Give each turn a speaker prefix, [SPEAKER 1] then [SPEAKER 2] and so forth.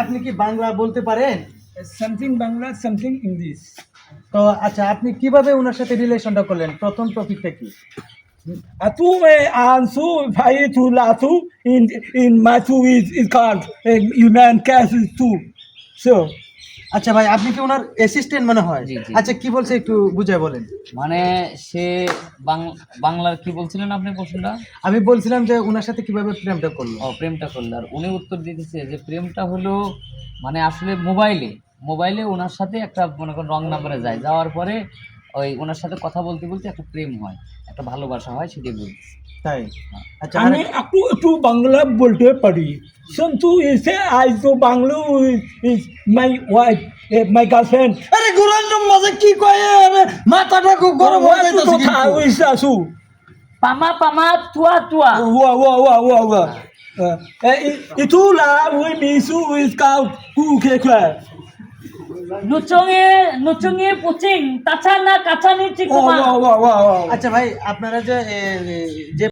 [SPEAKER 1] আপনি কি বাংলা বলতে পারেন?
[SPEAKER 2] Something Bangla, something English.
[SPEAKER 1] তো আচ্ছা, আপনি কিভাবে ওনার সাথে রিলেশনটা করলেন? প্রথম টপিকটা কি?
[SPEAKER 2] Atu ansu bhai tu latu in matu is called human cash is too. So
[SPEAKER 1] আচ্ছা ভাই, আপনি কি ওনার অ্যাসিস্ট্যান্ট মনে হয়?
[SPEAKER 3] জি, জি।
[SPEAKER 1] আচ্ছা, কি বলছে একটু বুঝায় বলেন।
[SPEAKER 3] মানে সে বাংলার কি বলছিলেন আপনি প্রশ্নটা?
[SPEAKER 1] আমি বলছিলাম যে ওনার সাথে কিভাবে প্রেমটা করলো।
[SPEAKER 3] প্রেমটা করলো, আর উনি উত্তর দিতেছে যে প্রেমটা হলো মানে আসলে মোবাইলে ওনার সাথে একটা মনে করেন রং নাম্বারে যাওয়ার পরে ওই ওনার সাথে কথা বলতে বলতে একটা প্রেম হয়, একটা ভালোবাসা হয়, সেটাই বলছি।
[SPEAKER 1] তাই? আচ্ছা,
[SPEAKER 2] আমি একটু বাংলা বলতে পারি। সন্তু এসে আই তো Bangla is my wife, my girlfriend.
[SPEAKER 1] আরে গুরান্ডম মাঝে কি কয়? আরে মাথাটা খুব গরম হয়ে যাইতাছে কিন্তু।
[SPEAKER 2] উইস আসু
[SPEAKER 3] পামা তুয়া
[SPEAKER 2] ওয়া ইতুলা উই মিসু ইজ কাউ কু খেখা
[SPEAKER 3] nucungi pucing, tacana kacani
[SPEAKER 2] ওয়া
[SPEAKER 3] cikuma.
[SPEAKER 2] ওয়া ওয়া
[SPEAKER 1] আচ্ছা ভাই, আপনারা যে যে